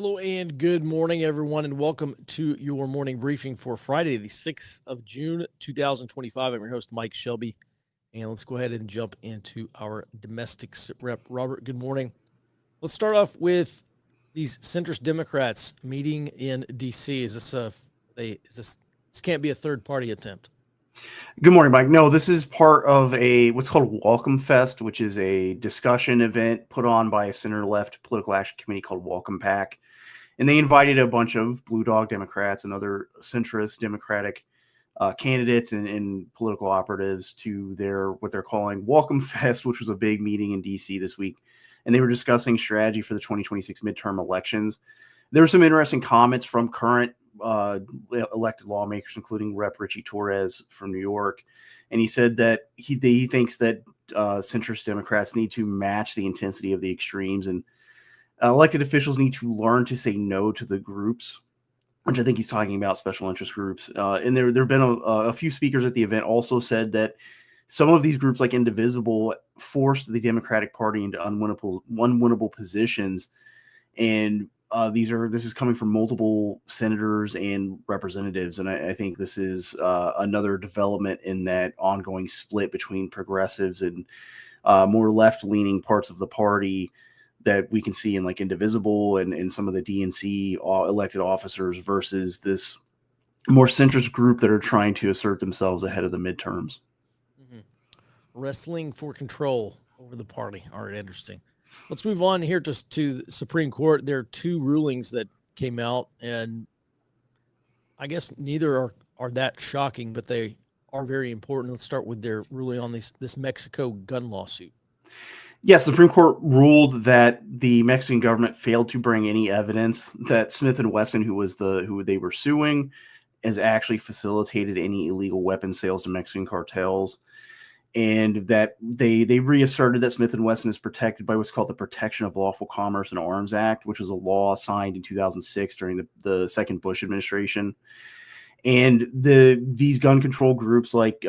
Hello and good morning, everyone, and welcome to your morning briefing for Friday, the 6th of June, 2025. I'm your host, Mike Shelby, and let's go ahead and jump into our domestic rep. Robert, good morning. Let's start off with these centrist Democrats meeting in D.C. This can't be a third-party attempt? Good morning, Mike. No, this is part of what's called Welcome Fest, which is a discussion event put on by a center-left political action committee called Welcome PAC. And they invited a bunch of Blue Dog Democrats and other centrist Democratic candidates and political operatives to what they're calling Welcome Fest, which was a big meeting in D.C. this week. And they were discussing strategy for the 2026 midterm elections. There were some interesting comments from current elected lawmakers, including Rep. Richie Torres from New York. And he said that he thinks that centrist Democrats need to match the intensity of the extremes, and elected officials need to learn to say no to the groups, which I think he's talking about special interest groups. And there have been a few speakers at the event also said that some of these groups, like Indivisible, forced the Democratic Party into unwinnable positions. And this is coming from multiple senators and representatives. And I think this is another development in that ongoing split between progressives and more left-leaning parts of the party that we can see in like Indivisible and some of the DNC elected officers versus this more centrist group that are trying to assert themselves ahead of the midterms. Mm-hmm. Wrestling for control over the party. All right, interesting. Let's move on here to the Supreme Court. There are two rulings that came out, and I guess neither are that shocking, but they are very important. Let's start with their ruling on this Mexico gun lawsuit. Yes, the Supreme Court ruled that the Mexican government failed to bring any evidence that Smith & Wesson, who they were suing, has actually facilitated any illegal weapon sales to Mexican cartels. And that they reasserted that Smith & Wesson is protected by what's called the Protection of Lawful Commerce and Arms Act, which was a law signed in 2006 during the second Bush administration. And these gun control groups like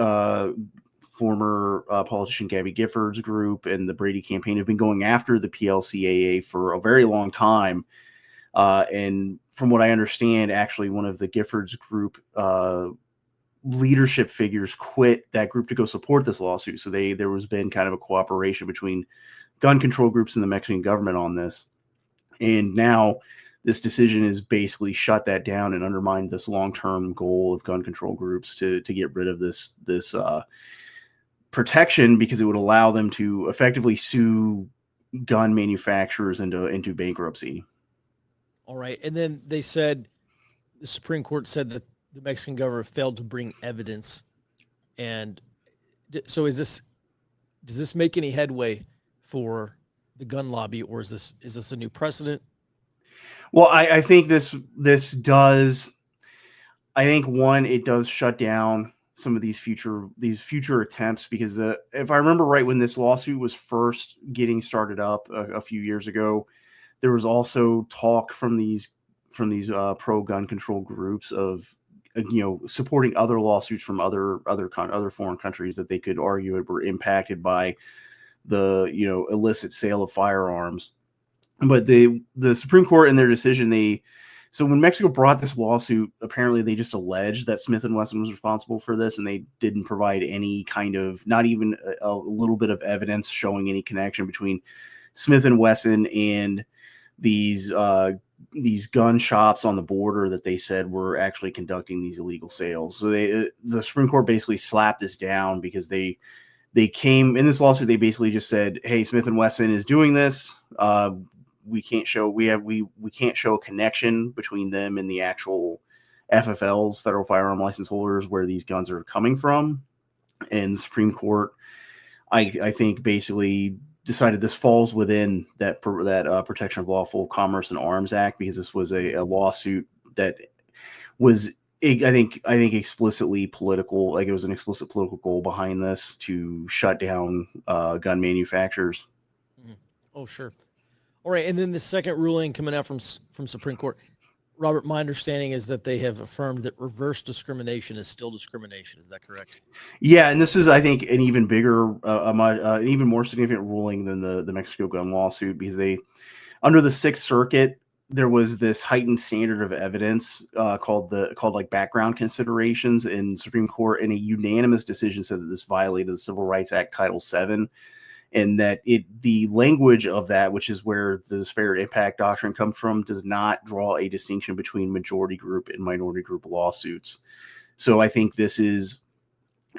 former politician Gabby Giffords' group and the Brady campaign have been going after the PLCAA for a very long time. And from what I understand, actually one of the Giffords' group leadership figures quit that group to go support this lawsuit. So there was been kind of a cooperation between gun control groups and the Mexican government on this. And now this decision has basically shut that down and undermined this long-term goal of gun control groups to get rid of this protection, because it would allow them to effectively sue gun manufacturers into bankruptcy. All right. And then the Supreme Court said that the Mexican government failed to bring evidence. And so does this make any headway for the gun lobby, or is this a new precedent? Well, I think this does. I think it does shut down some of these future attempts, because if I remember right, when this lawsuit was first getting started up a few years ago, there was also talk from these pro gun control groups of supporting other lawsuits from other foreign countries that they could argue were impacted by the illicit sale of firearms. But the Supreme Court, in their decision, so when Mexico brought this lawsuit, apparently they just alleged that Smith & Wesson was responsible for this, and they didn't provide any kind of, not even a little bit of evidence showing any connection between Smith & Wesson and these gun shops on the border that they said were actually conducting these illegal sales. So the Supreme Court basically slapped this down, because they came in this lawsuit. They basically just said, "Hey, Smith & Wesson is doing this. We can't show a connection between them and the actual FFLs, federal firearm license holders, where these guns are coming from." And the Supreme Court, I think, basically decided this falls within that Protection of Lawful Commerce and Arms Act, because this was a lawsuit that was, I think explicitly political. Like, it was an explicit political goal behind this to shut down gun manufacturers. Mm-hmm. Oh, sure. All right, and then the second ruling coming out from Supreme Court, Robert, my understanding is that they have affirmed that reverse discrimination is still discrimination. Is that correct? Yeah, and this is, I think, an even bigger, an even more significant ruling than the Mexico gun lawsuit, because under the Sixth Circuit, there was this heightened standard of evidence called like background considerations in Supreme Court, and a unanimous decision said that this violated the Civil Rights Act Title VII, and that the language of that, which is where the disparate impact doctrine comes from, does not draw a distinction between majority group and minority group lawsuits. So I think this is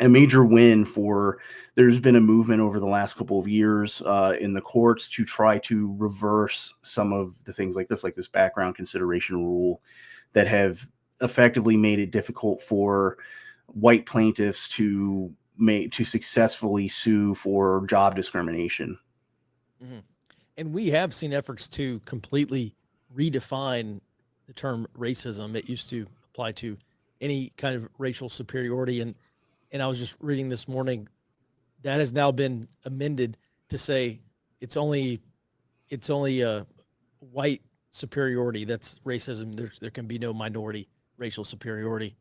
a major win for. There's been a movement over the last couple of years in the courts to try to reverse some of the things like this background consideration rule that have effectively made it difficult for white plaintiffs to successfully sue for job discrimination. Mm-hmm. And we have seen efforts to completely redefine the term racism. It used to apply to any kind of racial superiority. And I was just reading this morning that has now been amended to say it's only a white superiority that's racism. There can be no minority racial superiority,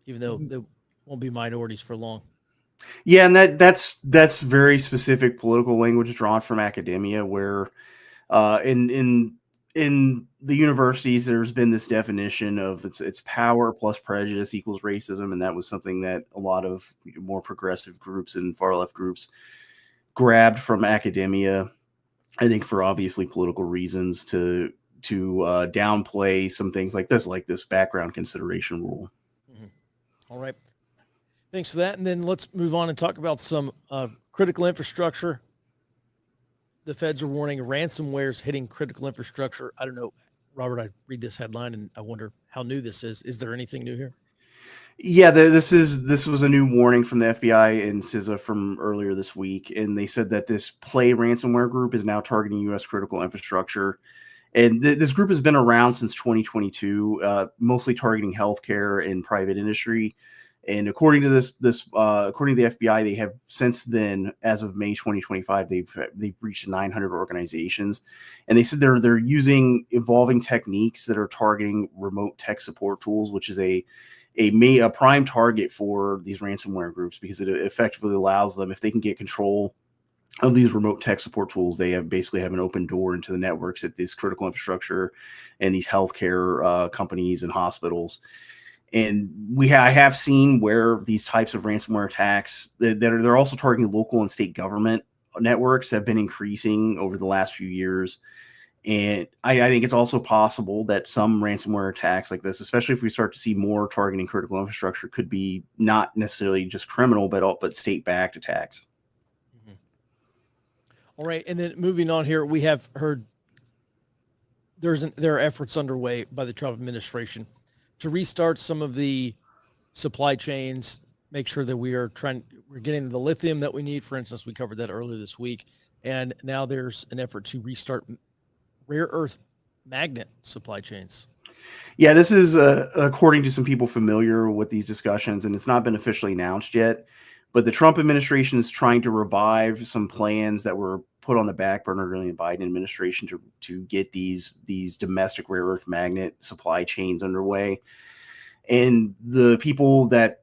even though there won't be minorities for long. Yeah, and that's very specific political language drawn from academia, where in the universities there's been this definition of it's power plus prejudice equals racism, and that was something that a lot of more progressive groups and far left groups grabbed from academia, I think for obviously political reasons, to downplay some things like this background consideration rule. Mm-hmm. All right. Thanks for that. And then let's move on and talk about some critical infrastructure. The feds are warning ransomware is hitting critical infrastructure. I don't know, Robert, I read this headline and I wonder how new this is. Is there anything new here? Yeah, this was a new warning from the FBI and CISA from earlier this week, and they said that this Play ransomware group is now targeting U.S. critical infrastructure. And this group has been around since 2022, mostly targeting healthcare and private industry. And according to according to the FBI, they have since then, as of May 2025, they've reached 900 organizations, and they said they're using evolving techniques that are targeting remote tech support tools, which is a prime target for these ransomware groups, because it effectively allows them, if they can get control of these remote tech support tools, they basically have an open door into the networks at this critical infrastructure and these healthcare companies and hospitals. And I have seen where these types of ransomware attacks they're also targeting local and state government networks have been increasing over the last few years. And I think it's also possible that some ransomware attacks like this, especially if we start to see more targeting critical infrastructure, could be not necessarily just criminal, but state-backed attacks. Mm-hmm. All right, and then moving on here, we have heard there are efforts underway by the Trump administration to restart some of the supply chains, make sure that we're getting the lithium that we need. For instance, we covered that earlier this week, and now there's an effort to restart rare earth magnet supply chains. Yeah, this is according to some people familiar with these discussions, and it's not been officially announced yet, but the Trump administration is trying to revive some plans that were put on the back burner during the Biden administration to get these domestic rare earth magnet supply chains underway. And the people that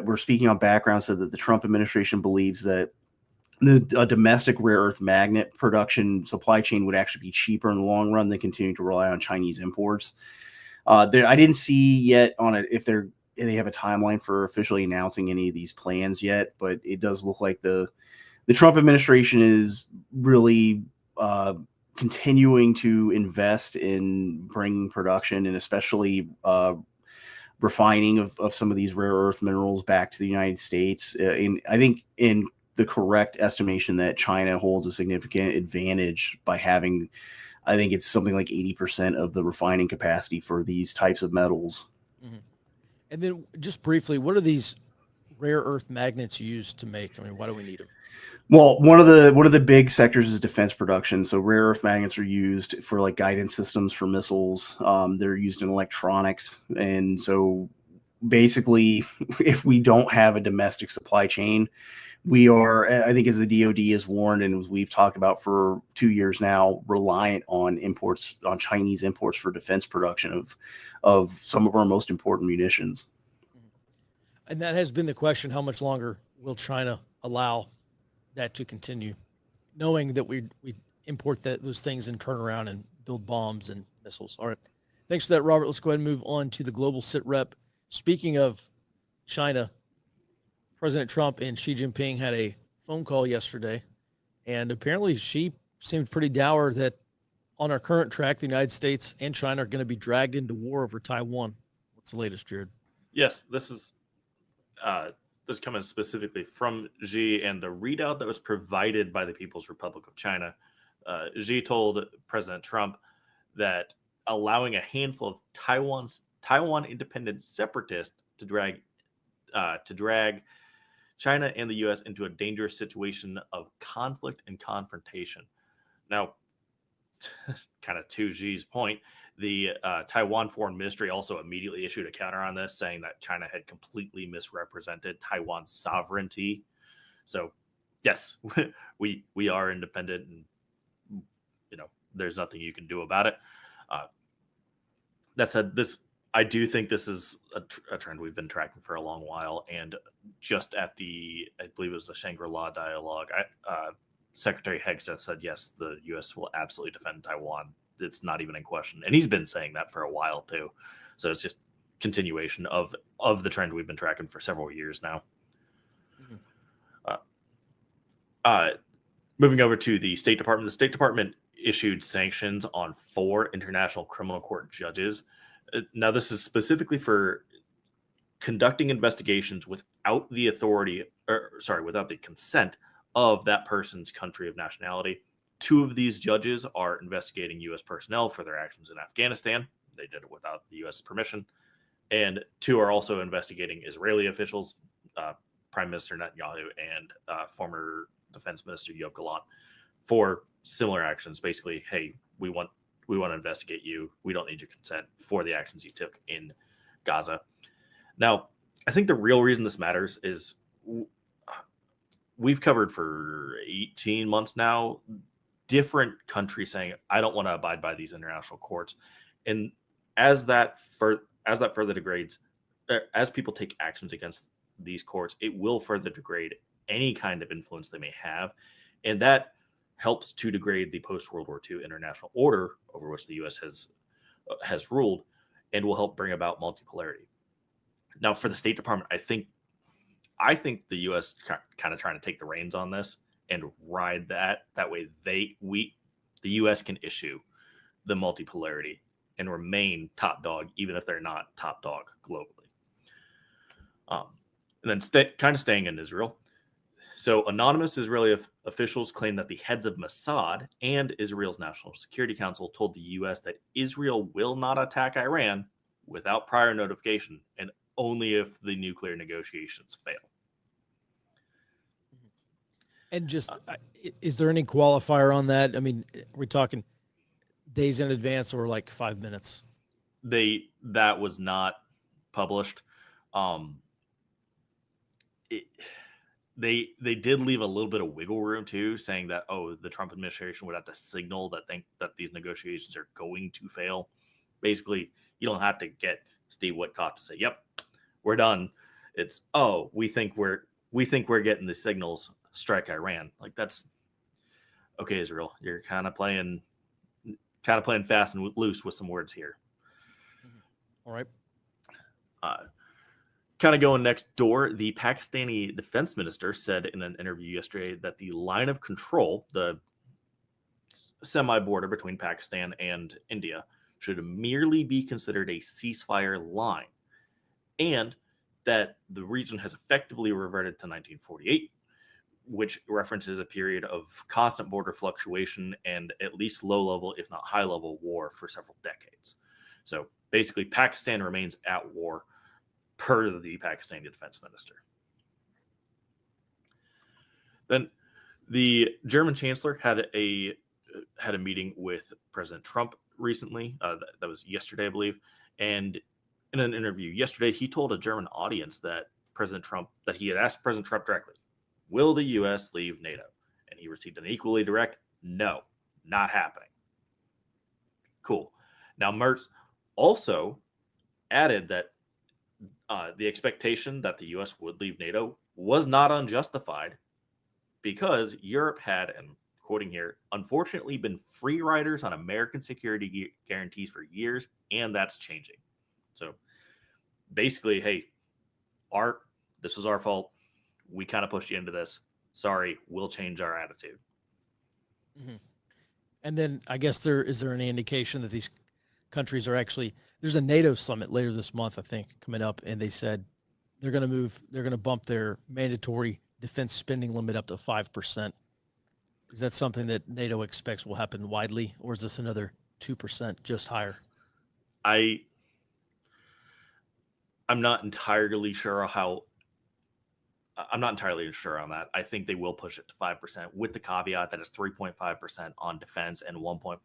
were speaking on background said that the Trump administration believes that the domestic rare earth magnet production supply chain would actually be cheaper in the long run than continuing to rely on Chinese imports. I didn't see yet on it if they have a timeline for officially announcing any of these plans yet, but it does look like the Trump administration is really continuing to invest in bringing production and especially refining of some of these rare earth minerals back to the United States. And I think in the correct estimation that China holds a significant advantage by having, I think it's something like 80% of the refining capacity for these types of metals. Mm-hmm. And then just briefly, what are these rare earth magnets used to make? I mean, why do we need them? Well, one of the big sectors is defense production. So rare earth magnets are used for like guidance systems for missiles. They're used in electronics. And so basically, if we don't have a domestic supply chain, we are, I think, as the DoD has warned, and as we've talked about for 2 years now, reliant on imports, on Chinese imports for defense production of some of our most important munitions. And that has been the question: how much longer will China allow that to continue, knowing that we import those things and turn around and build bombs and missiles. All right. Thanks for that, Robert. Let's go ahead and move on to the global sit rep. Speaking of China, President Trump and Xi Jinping had a phone call yesterday, and apparently Xi seemed pretty dour that on our current track, the United States and China are going to be dragged into war over Taiwan. What's the latest, Jared? Yes, this is coming specifically from Xi and the readout that was provided by the People's Republic of China. Xi told President Trump that allowing a handful of Taiwan independent separatists to drag China and the U.S. into a dangerous situation of conflict and confrontation. Now, kind of to Xi's point, the Taiwan Foreign Ministry also immediately issued a counter on this, saying that China had completely misrepresented Taiwan's sovereignty. So, yes, we are independent, and there's nothing you can do about it. That said, I do think this is a trend we've been tracking for a long while, and just at I believe it was the Shangri-La dialogue, Secretary Hegseth said, yes, the U.S. will absolutely defend Taiwan. It's not even in question. And he's been saying that for a while, too. So it's just continuation of the trend we've been tracking for several years now. Moving over to the State Department. The State Department issued sanctions on 4 international criminal court judges. Now, this is specifically for conducting investigations without the without the consent of that person's country of nationality. 2 of these judges are investigating U.S. personnel for their actions in Afghanistan. They did it without the U.S. permission. And 2 are also investigating Israeli officials, Prime Minister Netanyahu and former Defense Minister Yoav Gallant, for similar actions. Basically, hey, we want to investigate you. We don't need your consent for the actions you took in Gaza. Now, I think the real reason this matters is we've covered for 18 months now different countries saying, I don't want to abide by these international courts. And as that further degrades, as people take actions against these courts, it will further degrade any kind of influence they may have. And that helps to degrade the post-World War II international order over which the U.S. has ruled, and will help bring about multipolarity. Now, for the State Department, I think the U.S. kind of trying to take the reins on this and ride that. That way, the U.S. can issue the multipolarity and remain top dog, even if they're not top dog globally. And then kind of staying in Israel. So anonymous Israeli officials claim that the heads of Mossad and Israel's National Security Council told the U.S. that Israel will not attack Iran without prior notification, and only if the nuclear negotiations fail. And just, is there any qualifier on that? I mean, are we talking days in advance or like 5 minutes? That was not published. They did leave a little bit of wiggle room too, saying that, the Trump administration would have to signal that these negotiations are going to fail. Basically, you don't have to get Steve Witkoff to say, "Yep, we're done." It's, we think we're getting the signals. Strike Iran. Like, that's okay, Israel. You're kind of playing fast and loose with some words here. All right. Kind of going next door, the Pakistani defense minister said in an interview yesterday that the line of control, the semi-border between Pakistan and India, should merely be considered a ceasefire line, and that the region has effectively reverted to 1948, which references a period of constant border fluctuation and at least low-level, if not high-level, war for several decades. So basically, Pakistan remains at war, per the Pakistani defense minister. Then the German chancellor had a meeting with President Trump recently. That was yesterday, I believe. And in an interview yesterday, he told a German audience that he had asked President Trump directly, will the U.S. leave NATO? And he received an equally direct, no, not happening. Cool. Now, Merz also added that the expectation that the U.S. would leave NATO was not unjustified, because Europe had, and quoting here, unfortunately been free riders on American security guarantees for years, and that's changing. So basically, hey, this was our fault. We kind of pushed you into this. Sorry, we'll change our attitude. Mm-hmm. And then I guess is there any indication that these countries are actually, there's a NATO summit later this month, I think, coming up, and they said they're going to bump their mandatory defense spending limit up to 5%. Is that something that NATO expects will happen widely, or is this another 2% just higher? I'm not entirely sure I'm not entirely sure on that. I think they will push it to 5%, with the caveat that it's 3.5% on defense and 1.5%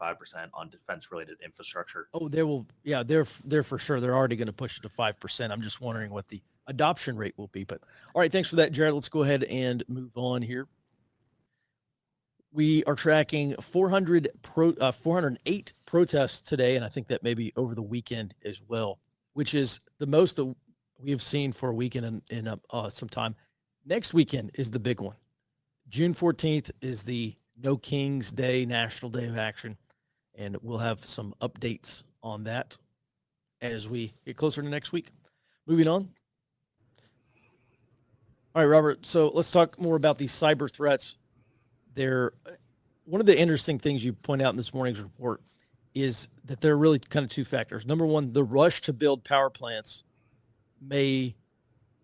on defense-related infrastructure. Oh, they will. Yeah, they're for sure. They're already going to push it to 5%. I'm just wondering what the adoption rate will be. But all right, thanks for that, Jared. Let's go ahead and move on here. We are tracking 408 protests today, and I think that maybe over the weekend as well, which is the most that we have seen for a weekend in some time. Next weekend is the big one. June 14th is the No Kings Day, National Day of Action, and we'll have some updates on that as we get closer to next week. Moving on. All right, Robert, so let's talk more about these cyber threats. One of the interesting things you point out in this morning's report is that there are really kind of two factors. Number one, the rush to build power plants may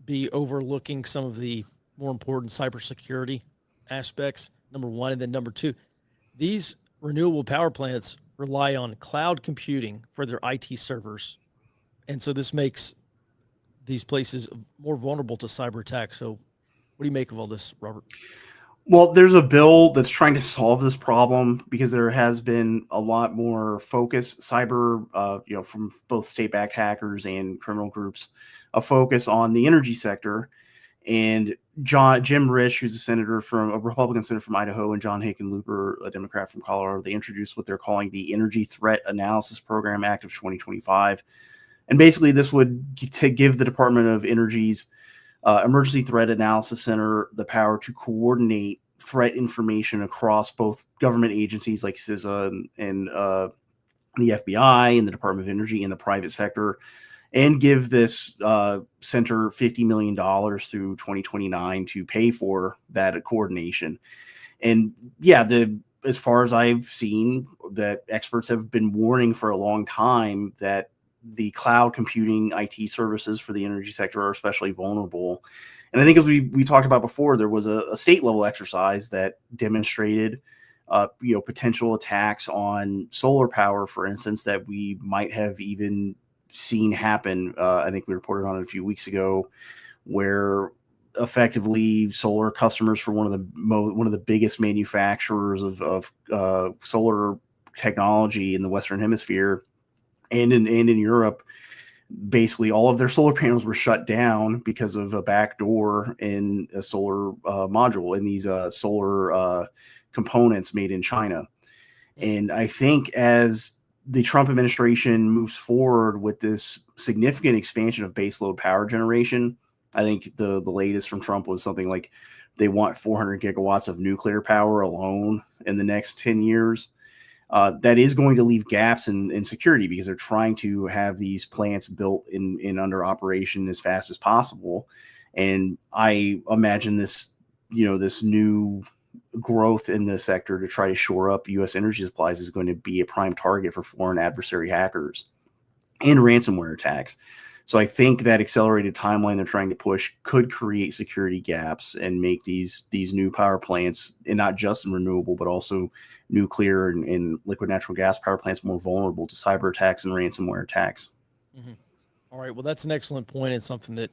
be overlooking some of the more important cybersecurity aspects, number one. And then number two, these renewable power plants rely on cloud computing for their IT servers. And so this makes these places more vulnerable to cyber attacks. So what do you make of all this, Robert? Well, there's a bill that's trying to solve this problem because there has been a lot more focus, from both state-backed hackers and criminal groups, a focus on the energy sector. And Jim Risch, who's a Republican senator from Idaho, and John Hickenlooper, a Democrat from Colorado, they introduced what they're calling the Energy Threat Analysis Program Act of 2025. And basically this would give the Department of Energy's Emergency Threat Analysis Center the power to coordinate threat information across both government agencies like CISA and the FBI and the Department of Energy and the private sector, and give this center $50 million through 2029 to pay for that coordination. And yeah, as far as I've seen, that experts have been warning for a long time that the cloud computing IT services for the energy sector are especially vulnerable. And I think, as we talked about before, there was a state level exercise that demonstrated potential attacks on solar power, for instance, that we might have even seen happen. I think we reported on it a few weeks ago, where effectively solar customers for one of the biggest manufacturers of solar technology in the Western Hemisphere and in Europe, basically all of their solar panels were shut down because of a backdoor in a solar module in these solar components made in China. And I think as the Trump administration moves forward with this significant expansion of baseload power generation, I think the latest from Trump was something like they want 400 gigawatts of nuclear power alone in the next 10 years. That is going to leave gaps in security because they're trying to have these plants built in under operation as fast as possible. And I imagine this new growth in the sector to try to shore up U.S. energy supplies is going to be a prime target for foreign adversary hackers and ransomware attacks. So I think that accelerated timeline they're trying to push could create security gaps and make these new power plants, and not just in renewable, but also nuclear and liquid natural gas power plants, more vulnerable to cyber attacks and ransomware attacks. Mm-hmm. All right. Well, that's an excellent point, and something that,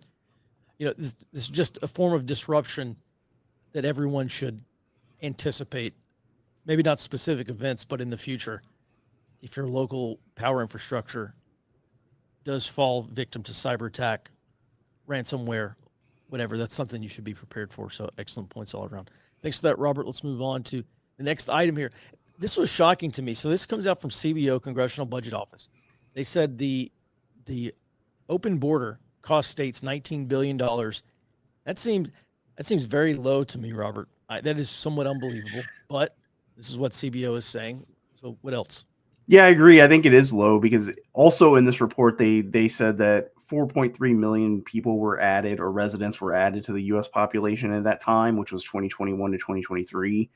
this is just a form of disruption that everyone should anticipate. Maybe not specific events, but in the future, if your local power infrastructure does fall victim to cyber attack, ransomware, whatever, that's something you should be prepared for. So excellent points all around. Thanks for that, Robert. Let's move on to the next item here. This was shocking to me. So this comes out from CBO, Congressional Budget Office. They said the open border cost states $19 billion. That seems very low to me, Robert. That is somewhat unbelievable. But This is what CBO is saying. So what else? Yeah, I agree. I think it is low because also in this report they said that 4.3 million people were added or residents were added to the U.S. population at that time, which was 2021 to 2023.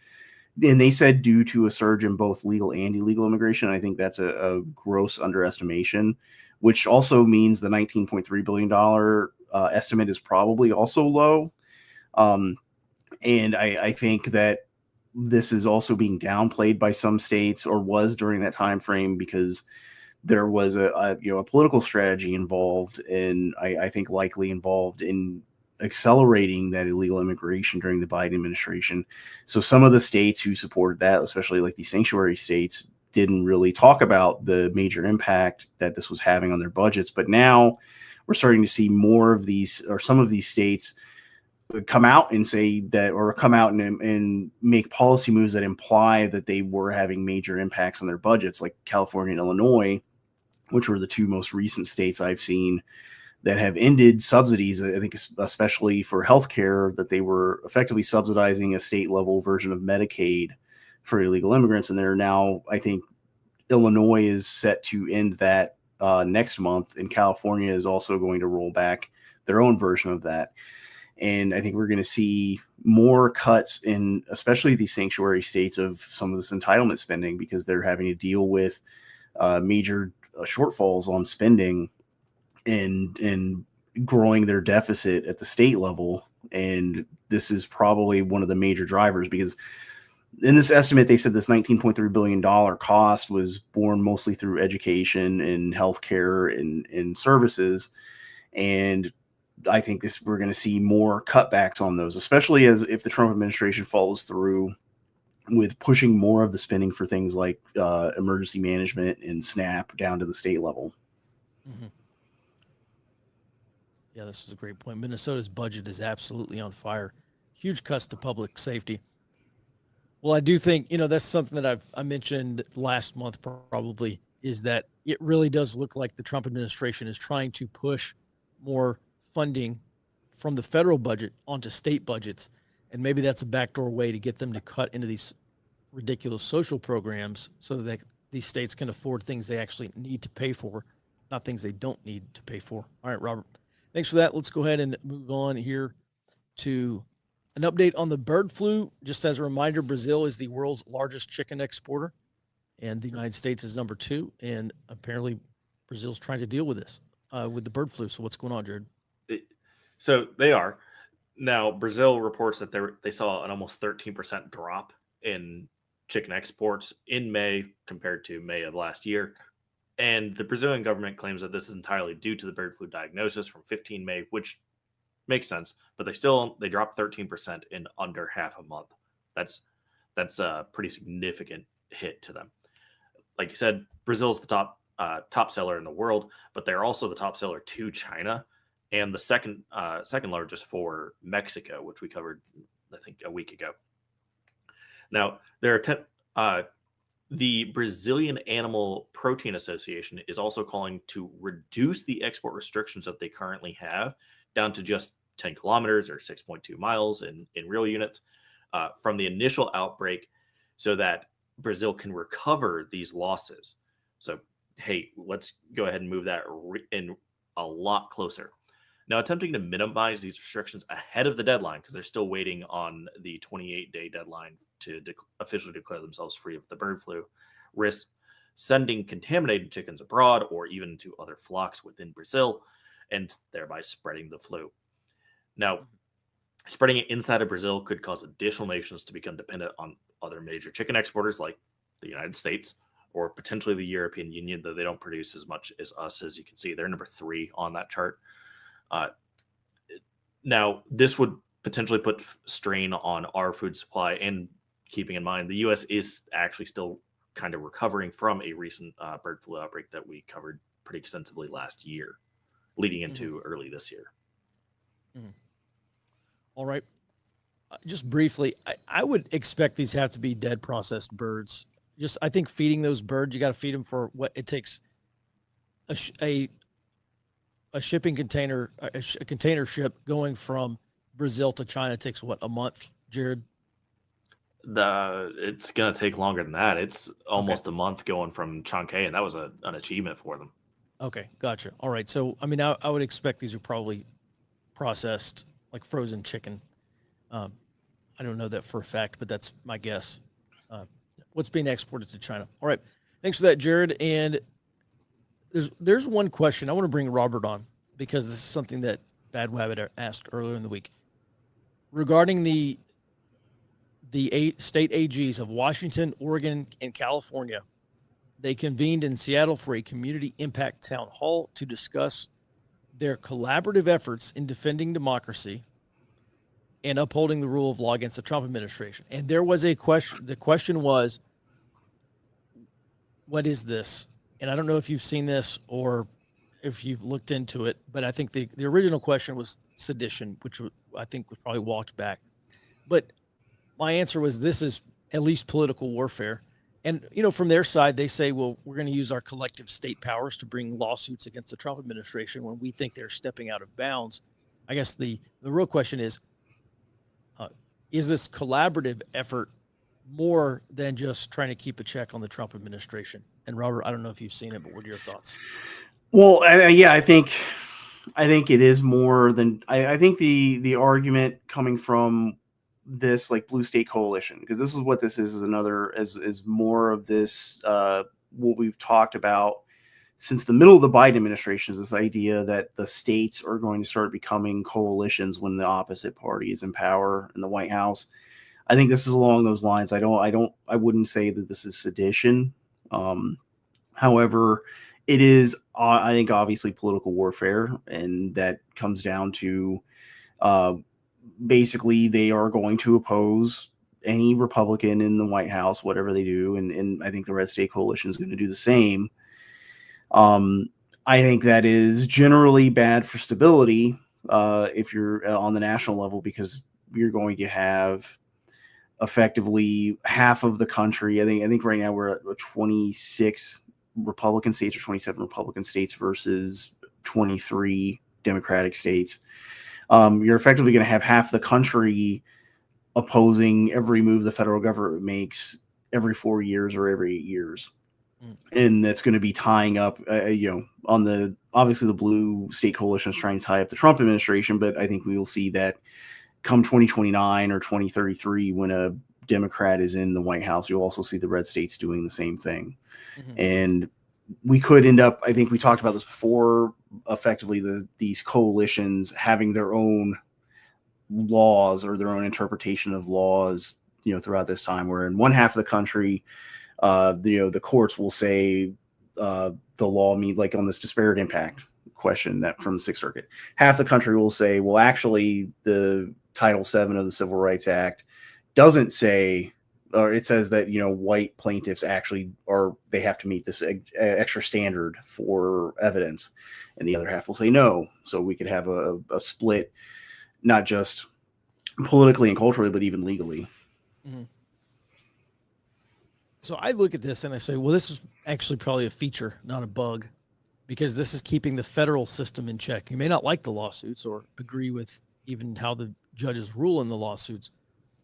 And they said due to a surge in both legal and illegal immigration. I think that's a gross underestimation, which also means the $19.3 billion estimate is probably also low. Um, and I think that this is also being downplayed by some states, or was during that time frame, because there was a political strategy involved, and I think likely involved in accelerating that illegal immigration during the Biden administration. So some of the states who supported that, especially like these sanctuary states, didn't really talk about the major impact that this was having on their budgets. But now we're starting to see more of these, or some of these states, come out and say that, or come out and make policy moves that imply that they were having major impacts on their budgets, like California and Illinois, which were the two most recent states I've seen that have ended subsidies. I think especially for healthcare, that they were effectively subsidizing a state level version of Medicaid for illegal immigrants. And they're now, I think Illinois is set to end that next month, and California is also going to roll back their own version of that. And I think we're going to see more cuts in, especially these sanctuary states, of some of this entitlement spending, because they're having to deal with major shortfalls on spending and growing their deficit at the state level. And this is probably one of the major drivers, because in this estimate, they said this $19.3 billion cost was borne mostly through education and healthcare and services. And I think we're going to see more cutbacks on those, especially as if the Trump administration follows through with pushing more of the spending for things like emergency management and SNAP down to the state level. Mm-hmm. Yeah, this is a great point. Minnesota's budget is absolutely on fire. Huge cuts to public safety. Well, I do think, that's something that I mentioned last month probably, is that it really does look like the Trump administration is trying to push more funding from the federal budget onto state budgets. And maybe that's a backdoor way to get them to cut into these ridiculous social programs so that these states can afford things they actually need to pay for, not things they don't need to pay for. All right, Robert, thanks for that. Let's go ahead and move on here to an update on the bird flu. Just as a reminder, Brazil is the world's largest chicken exporter, and the United States is number 2. And apparently Brazil's trying to deal with this, with the bird flu. So what's going on, Jared? So they are. Now, Brazil reports that they saw an almost 13% drop in chicken exports in May compared to May of last year. And the Brazilian government claims that this is entirely due to the bird flu diagnosis from 15 May, which makes sense. But they dropped 13% in under half a month. That's a pretty significant hit to them. Like you said, Brazil's the top seller in the world, but they're also the top seller to China, and the second largest for Mexico, which we covered, I think, a week ago. Now, the Brazilian Animal Protein Association is also calling to reduce the export restrictions that they currently have down to just 10 kilometers or 6.2 miles in real units from the initial outbreak, so that Brazil can recover these losses. So, hey, let's go ahead and move that in a lot closer. Now, attempting to minimize these restrictions ahead of the deadline, because they're still waiting on the 28-day deadline to officially declare themselves free of the bird flu, risks sending contaminated chickens abroad or even to other flocks within Brazil, and thereby spreading the flu. Now, spreading it inside of Brazil could cause additional nations to become dependent on other major chicken exporters like the United States or potentially the European Union, though they don't produce as much as us. As you can see, they're number 3 on that chart. Now, this would potentially put strain on our food supply, and keeping in mind the U.S. is actually still kind of recovering from a recent bird flu outbreak that we covered pretty extensively last year, leading into early this year. Mm-hmm. All right. Just briefly, I would expect these have to be dead processed birds. I think feeding those birds, you got to feed them for what it takes. A shipping container, a container ship going from Brazil to China takes what, a month, Jared? It's gonna take longer than that. It's almost a month going from Chankay, and that was an achievement for them. Okay, gotcha. All right. So, I mean, I would expect these are probably processed like frozen chicken. Um, I don't know that for a fact, but that's my guess. What's being exported to China. All right. Thanks for that, Jared. And there's one question I want to bring Robert on because this is something that Bad Wabbit asked earlier in the week regarding the state AGs of Washington, Oregon, and California. They convened in Seattle for a community impact town hall to discuss their collaborative efforts in defending democracy and upholding the rule of law against the Trump administration. And there was a question. The question was, what is this? And I don't know if you've seen this or if you've looked into it, but I think the original question was sedition, which I think was probably walked back. But my answer was, this is at least political warfare. And, from their side, they say, well, we're going to use our collective state powers to bring lawsuits against the Trump administration when we think they're stepping out of bounds. I guess the real question is this collaborative effort more than just trying to keep a check on the Trump administration? And Robert, I don't know if you've seen it, but what are your thoughts? Well, yeah, I think it is more than I think the argument coming from this like blue state coalition, because this is what this is another is more of this what we've talked about since the middle of the Biden administration, is this idea that the states are going to start becoming coalitions when the opposite party is in power in the White House. I think this is along those lines. I wouldn't say that this is sedition. However, it is, I think, obviously political warfare, and that comes down to basically they are going to oppose any Republican in the White House, whatever they do, and I think the Red State Coalition is going to do the same. I think that is generally bad for stability if you're on the national level, because you're going to have effectively half of the country. I think right now we're at 26 Republican states or 27 Republican states versus 23 Democratic states. You're effectively going to have half the country opposing every move the federal government makes every 4 years or every 8 years. And that's going to be tying up, on obviously the blue state coalition is trying to tie up the Trump administration, but I think we will see that come 2029 or 2033, when a Democrat is in the White House, you'll also see the red states doing the same thing. Mm-hmm. And we could end up, I think we talked about this before, effectively these coalitions having their own laws or their own interpretation of laws, throughout this time, where in one half of the country, the courts will say the law means, like on this disparate impact question that from the Sixth Circuit, half the country will say, well, actually the Title VII of the Civil Rights Act doesn't say, or it says that, white plaintiffs actually they have to meet this extra standard for evidence. And the other half will say no. So we could have a split, not just politically and culturally, but even legally. Mm-hmm. So I look at this and I say, well, this is actually probably a feature, not a bug, because this is keeping the federal system in check. You may not like the lawsuits or agree with even how the judges rule in the lawsuits,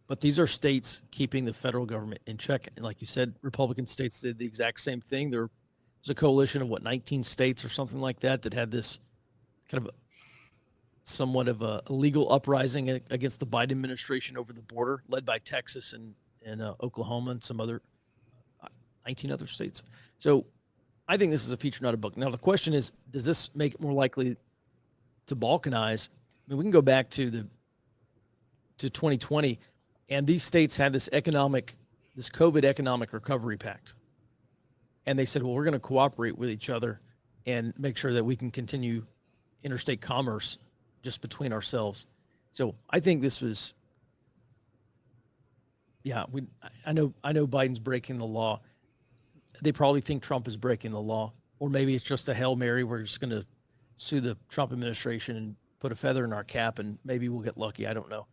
but these are states keeping the federal government in check. And like you said, Republican states did the exact same thing. There was a coalition of 19 states or something like that had this kind of somewhat of a legal uprising against the Biden administration over the border, led by Texas and Oklahoma and some other 19 other states. So I think this is a feature, not a bug. Now, the question is, does this make it more likely to balkanize? I mean, we can go back to 2020, and these states had this COVID economic recovery pact. And they said, well, we're going to cooperate with each other and make sure that we can continue interstate commerce just between ourselves. So I think this was, I know Biden's breaking the law. They probably think Trump is breaking the law, or maybe it's just a Hail Mary. We're just going to sue the Trump administration and put a feather in our cap, and maybe we'll get lucky. I don't know.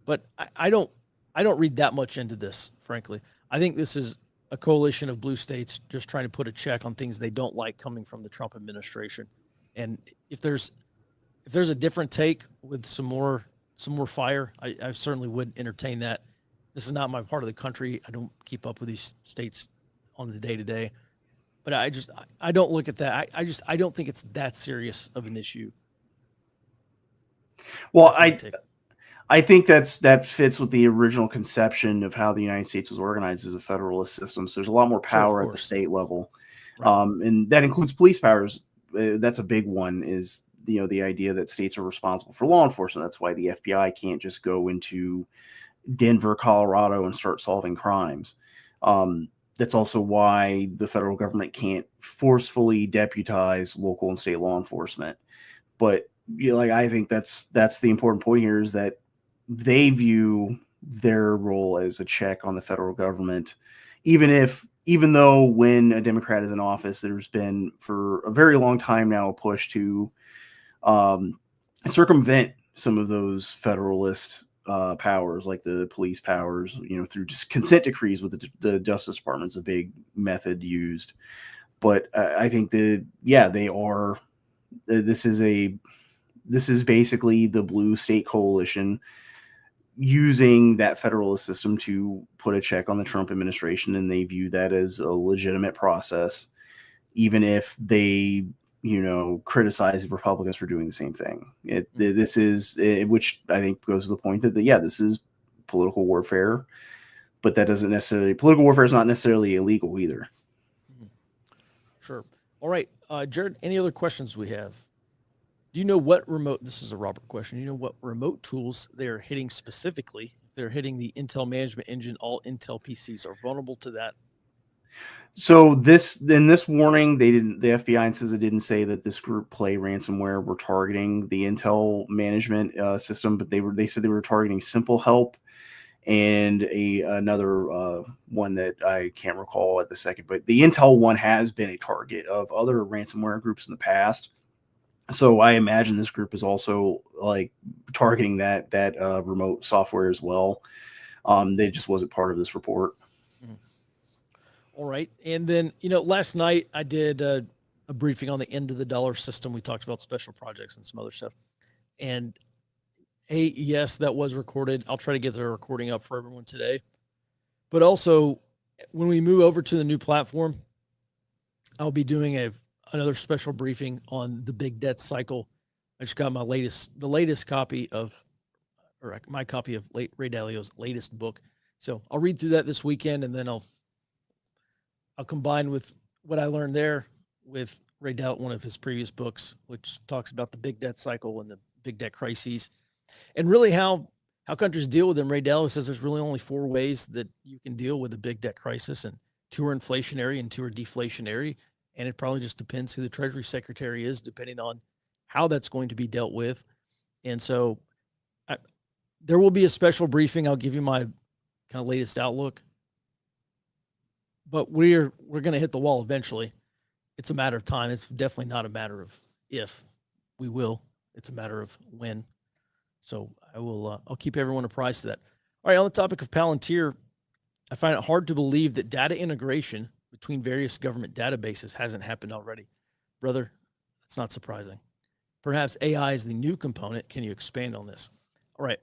But I don't read that much into this, frankly. I think this is a coalition of blue states just trying to put a check on things they don't like coming from the Trump administration. And if there's a different take with some more fire, I certainly would entertain that. This is not my part of the country. I don't keep up with these states on the day to day, but I don't look at that. I don't think it's that serious of an issue. Well, That's my take. I think that fits with the original conception of how the United States was organized as a federalist system. So there's a lot more Sure, of power at the course. state level, Right. and that includes police powers. That's a big one. Is the idea that states are responsible for law enforcement. That's why the FBI can't just go into Denver, Colorado, and start solving crimes. That's also why the federal government can't forcefully deputize local and state law enforcement. But I think that's the important point here, is that they view their role as a check on the federal government, even though when a Democrat is in office, there's been for a very long time now a push to circumvent some of those federalist powers, like the police powers, through just consent decrees with the Justice Department's a big method used. But I think that, they are. This is basically the blue state coalition using that federalist system to put a check on the Trump administration, and they view that as a legitimate process, even if they criticize the Republicans for doing the same thing. This is which I think goes to the point that this is political warfare, but that doesn't necessarily, political warfare is not necessarily illegal either. Sure. All right, Jared, any other questions we have? Do you know what this is a Robert question, you know what remote tools they're hitting specifically? If they're hitting the Intel Management Engine, all Intel PCs are vulnerable to that. So in this warning, the FBI says it didn't say that this group Play Ransomware were targeting the Intel management system, but they said they were targeting Simple Help and another one that I can't recall at the second. But the Intel one has been a target of other ransomware groups in the past. So I imagine this group is also targeting that remote software as well. They just wasn't part of this report. Mm-hmm. All right. And then, last night I did a briefing on the end of the dollar system. We talked about special projects and some other stuff. And yes, that was recorded. I'll try to get the recording up for everyone today. But also, when we move over to the new platform, I'll be doing another special briefing on the big debt cycle. I just got my latest copy of Ray Dalio's latest book. So I'll read through that this weekend, and then I'll combine with what I learned there with Ray Dalio, one of his previous books, which talks about the big debt cycle and the big debt crises, and really how countries deal with them. Ray Dalio says there's really only 4 ways that you can deal with a big debt crisis, and 2 are inflationary and 2 are deflationary. And it probably just depends who the Treasury Secretary is, depending on how that's going to be dealt with. And so there will be a special briefing. I'll give you my kind of latest outlook. But we're going to hit the wall eventually. It's a matter of time. It's definitely not a matter of if we will. It's a matter of when. So I'll keep everyone apprised of that. All right, on the topic of Palantir, I find it hard to believe that data integration between various government databases hasn't happened already. Brother, that's not surprising. Perhaps AI is the new component. Can you expand on this? All right.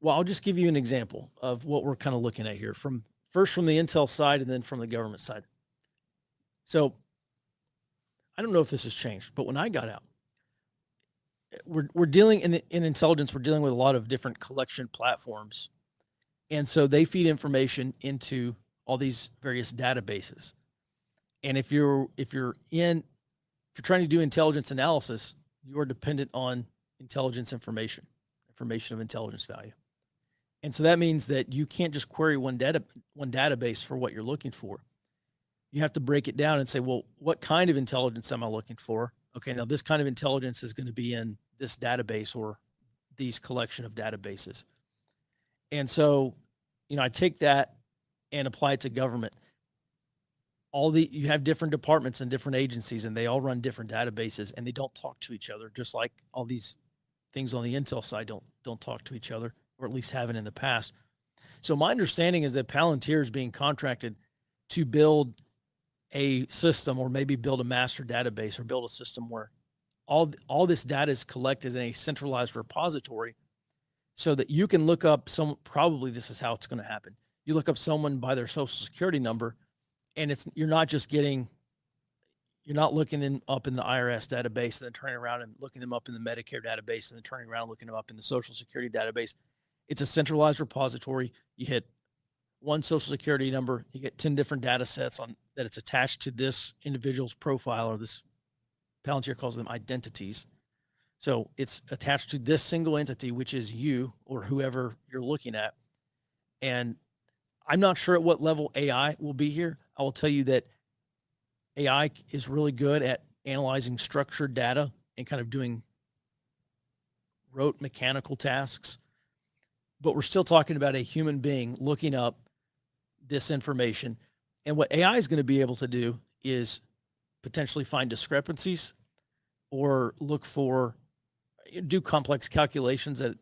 Well, I'll just give you an example of what we're kind of looking at here, first from the Intel side and then from the government side. So I don't know if this has changed, but when I got out, we're dealing in intelligence, we're dealing with a lot of different collection platforms. And so they feed information into all these various databases. And if you're trying to do intelligence analysis, you are dependent on intelligence information of intelligence value. And so that means that you can't just query one database for what you're looking for. You have to break it down and say, well, what kind of intelligence am I looking for? Okay, now this kind of intelligence is going to be in this database or these collection of databases. And so, I take that and apply it to government. You have different departments and different agencies, and they all run different databases, and they don't talk to each other, just like all these things on the Intel side don't talk to each other, or at least haven't in the past. So my understanding is that Palantir is being contracted to build a system, or maybe build a master database, or build a system where all this data is collected in a centralized repository, so that you can look up probably this is how it's going to happen. You look up someone by their social security number, and you're not looking them up in the IRS database and then turning around and looking them up in the Medicare database and then turning around and looking them up in the social security database. It's a centralized repository. You hit one social security number, you get 10 different data sets on that it's attached to this individual's profile, or this Palantir calls them identities. So it's attached to this single entity, which is you or whoever you're looking at. And I'm not sure at what level AI will be here. I will tell you that AI is really good at analyzing structured data and kind of doing rote mechanical tasks. But we're still talking about a human being looking up this information. And what AI is going to be able to do is potentially find discrepancies or do complex calculations that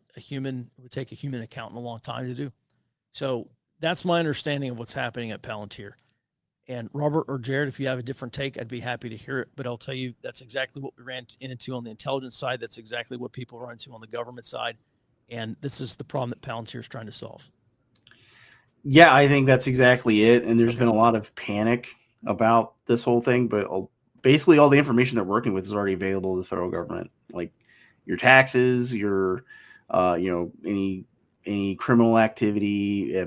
would take a human accountant a long time to do. So that's my understanding of what's happening at Palantir. And Robert or Jared, if you have a different take, I'd be happy to hear it. But I'll tell you, that's exactly what we ran into on the intelligence side. That's exactly what people run into on the government side. And this is the problem that Palantir is trying to solve. Yeah, I think that's exactly it. And there's been a lot of panic about this whole thing, but basically all the information they're working with is already available to the federal government, like your taxes, your, any criminal activity,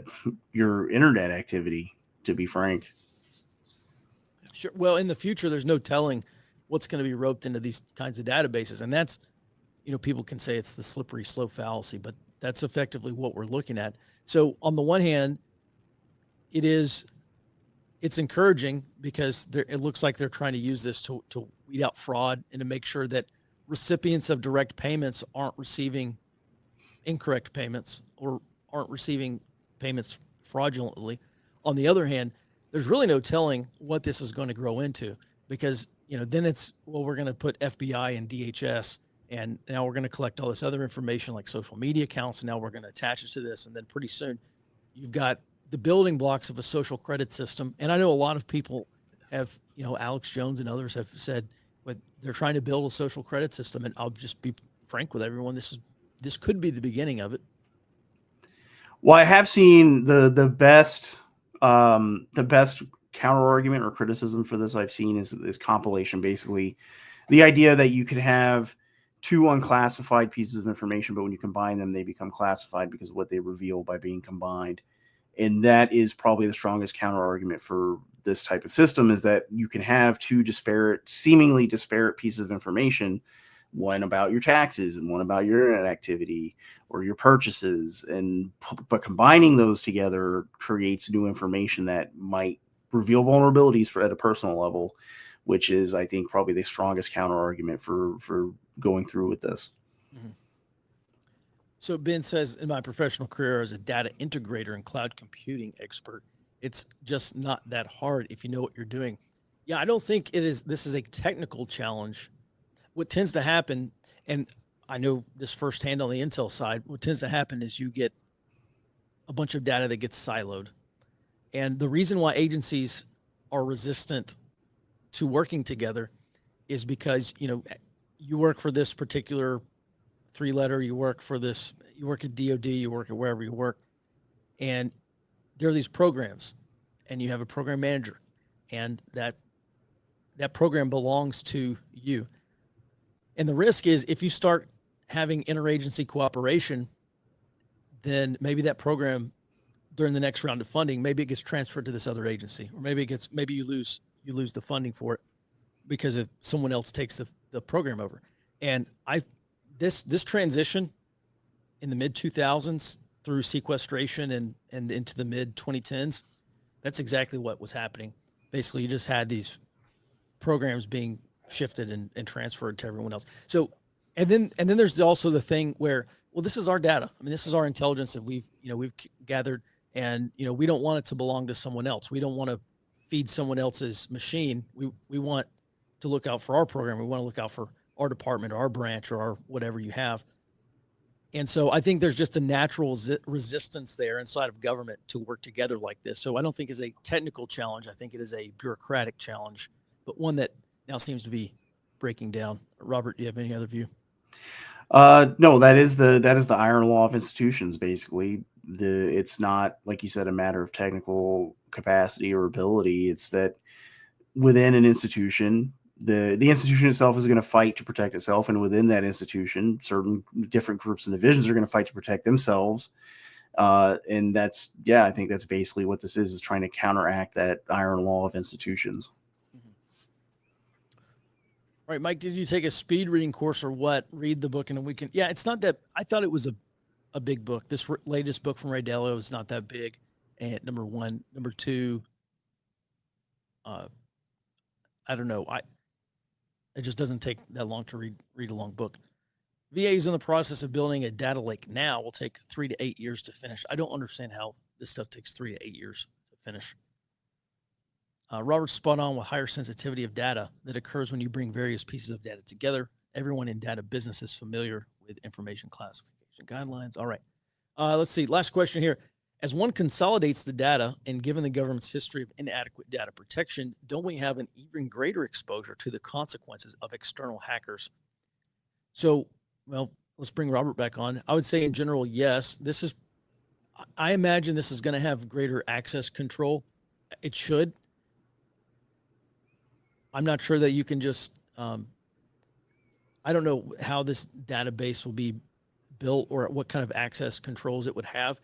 your internet activity, to be frank. Sure. Well, in the future, there's no telling what's going to be roped into these kinds of databases. And that's, people can say it's the slippery slope fallacy, but that's effectively what we're looking at. So on the one hand, it's encouraging because it looks like they're trying to use this to weed out fraud and to make sure that recipients of direct payments aren't receiving incorrect payments or aren't receiving payments fraudulently. On the other hand, there's really no telling what this is going to grow into, because, then we're going to put FBI and DHS, and now we're going to collect all this other information like social media accounts, and now we're going to attach it to this. And then pretty soon you've got the building blocks of a social credit system. And I know a lot of people have, Alex Jones and others have said, but they're trying to build a social credit system. And I'll just be frank with everyone. This could be the beginning of it. Well, I have seen the best counter argument or criticism for this I've seen is compilation. Basically, the idea that you could have two unclassified pieces of information, but when you combine them, they become classified because of what they reveal by being combined. And that is probably the strongest counter argument for this type of system, is that you can have two seemingly disparate pieces of information, one about your taxes and one about your internet activity or your purchases, but combining those together creates new information that might reveal vulnerabilities at a personal level, which is, I think, probably the strongest counter argument for going through with this. Mm-hmm. So Ben says, in my professional career as a data integrator and cloud computing expert, it's just not that hard if you know what you're doing. Yeah, I don't think this is a technical challenge. What tends to happen, and I know this firsthand on the Intel side, what tends to happen is you get a bunch of data that gets siloed. And the reason why agencies are resistant to working together is because, you work for this particular 3-letter, you work at DOD, you work at wherever you work, and there are these programs, and you have a program manager, and that program belongs to you. And the risk is, if you start having interagency cooperation, then maybe that program during the next round of funding, maybe it gets transferred to this other agency, or maybe you lose the funding for it because if someone else takes the program over. And this transition in the mid 2000s through sequestration and into the mid 2010s, that's exactly what was happening. Basically, you just had these programs being shifted and transferred to everyone else. So, and then there's also the thing where, well, this is our data. I mean, this is our intelligence that we've gathered, and, we don't want it to belong to someone else. We don't want to feed someone else's machine. We want to look out for our program. We want to look out for our department or our branch or our whatever you have. And so I think there's just a natural resistance there inside of government to work together like this. So I don't think it's a technical challenge. I think it is a bureaucratic challenge, but one that now seems to be breaking down. Robert, do you have any other view? No, that is the iron law of institutions. Basically, it's not, like you said, a matter of technical capacity or ability. It's that within an institution, the institution itself is going to fight to protect itself, and within that institution, certain different groups and divisions are going to fight to protect themselves. And I think that's basically what this is trying to counteract that iron law of institutions. Mhm. All right, Mike, did you take a speed reading course or what? Read the book in a weekend? Yeah, it's not that. I thought it was a big book. This latest book from Ray Dalio is not that big. And number one, number two, I don't know. It just doesn't take that long to read a long book. VA is in the process of building a data lake now. Will take 3 to 8 years to finish. I don't understand how this stuff takes 3 to 8 years to finish. Robert's spot on with higher sensitivity of data that occurs when you bring various pieces of data together. Everyone in data business is familiar with information classification guidelines. All right. Let's see. Last question here. As one consolidates the data, and given the government's history of inadequate data protection, don't we have an even greater exposure to the consequences of external hackers? So, well, let's bring Robert back on. I would say in general, yes. I imagine this is going to have greater access control. It should. I'm not sure that you can just, I don't know how this database will be built or what kind of access controls it would have.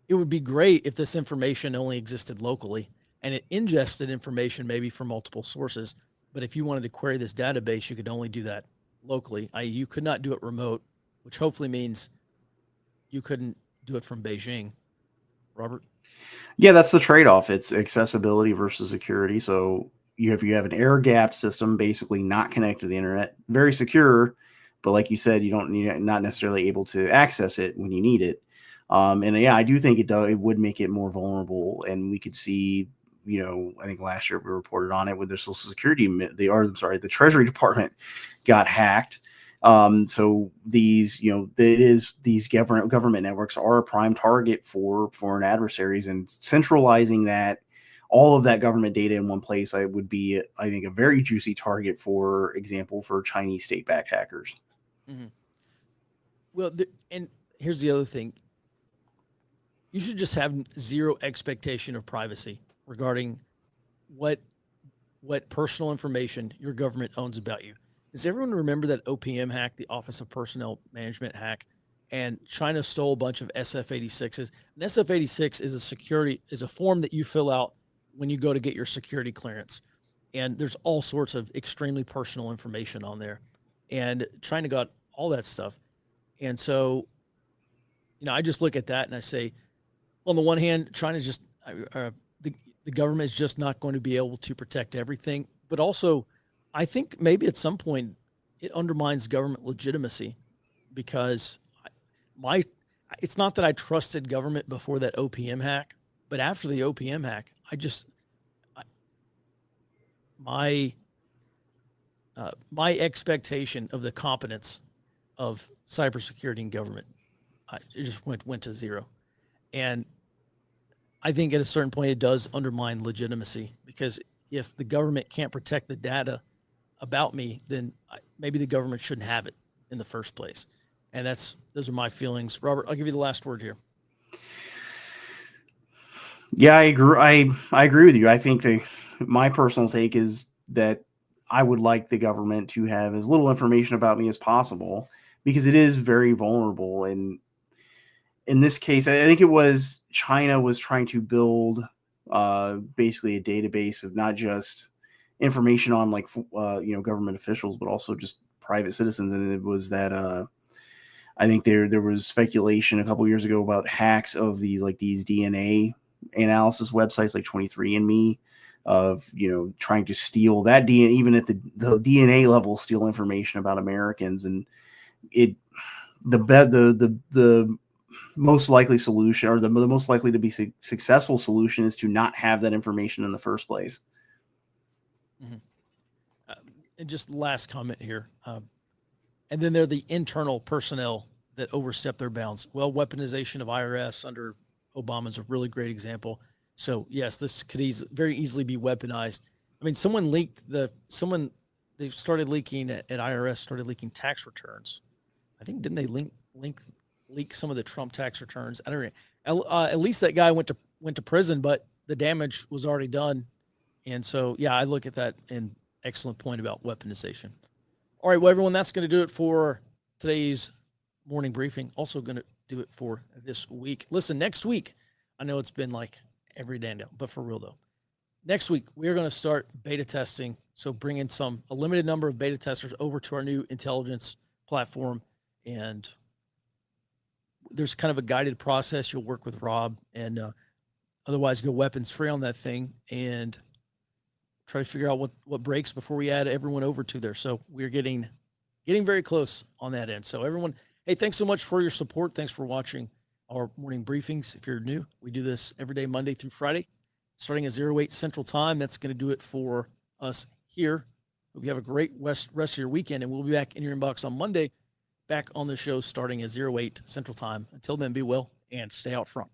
It would be great if this information only existed locally and it ingested information maybe from multiple sources. But if you wanted to query this database, you could only do that locally. You could not do it remote, which hopefully means you couldn't do it from Beijing. Robert? Yeah, that's the trade-off. It's accessibility versus security. So you have an air-gapped system, basically not connected to the internet, very secure, but like you said, you're not necessarily able to access it when you need it. And yeah, I do think it would make it more vulnerable, and we could see, I think last year we reported on it with the Social Security, the Treasury Department got hacked. So these government networks are a prime target for foreign adversaries, and centralizing all of that government data in one place, would be, I think, a very juicy target, for example, for Chinese state-backed hackers. Mm-hmm. Well, and here's the other thing. You should just have zero expectation of privacy regarding what personal information your government owns about you. Does everyone remember that OPM hack, the Office of Personnel Management hack, and China stole a bunch of SF-86s? An SF-86 is a form that you fill out when you go to get your security clearance. And there's all sorts of extremely personal information on there. And China got all that stuff. And so, I just look at that and I say, on the one hand, China the government is just not going to be able to protect everything. But also, I think maybe at some point it undermines government legitimacy, because it's not that I trusted government before that OPM hack, but after the OPM hack, my expectation of the competence of cybersecurity in government, it just went to zero. And I think at a certain point it does undermine legitimacy, because if the government can't protect the data about me, then maybe the government shouldn't have it in the first place. And those are my feelings. Robert, I'll give you the last word here. Yeah, I agree. I agree with you. I think my personal take is that I would like the government to have as little information about me as possible, because it is very vulnerable. And in this case, I think it was China was trying to build basically a database of not just information on government officials, but also just private citizens. And it was that I think there was speculation a couple years ago about hacks of these DNA analysis websites like 23andMe, of trying to steal that DNA, even at the DNA level, steal information about Americans. And the most likely solution, or the most likely to be successful solution, is to not have that information in the first place. Mm-hmm. And just last comment here. And then there are the internal personnel that overstep their bounds. Well, weaponization of IRS under Obama is a really great example. So yes, this could very easily be weaponized. I mean, they started leaking at IRS, started leaking tax returns. I think didn't they leak some of the Trump tax returns? I don't know. At least that guy went to prison, but the damage was already done. And so, yeah, I look at that and excellent point about weaponization. All right, well, everyone, that's going to do it for today's morning briefing. Also going to do it for this week. Listen, next week, I know it's been like every day now, but for real though, next week we are going to start beta testing. So bring in a limited number of beta testers over to our new intelligence platform, and there's kind of a guided process. You'll work with Rob, and otherwise go weapons free on that thing and try to figure out what breaks before we add everyone over to there. So we're getting very close on that end. So everyone, hey, thanks so much for your support. Thanks for watching our morning briefings. If you're new, we do this every day, Monday through Friday, starting at 08 Central Time. That's going to do it for us here. Hope you have a great rest of your weekend, and we'll be back in your inbox on Monday, back on the show starting at 08 Central Time. Until then, be well and stay out front.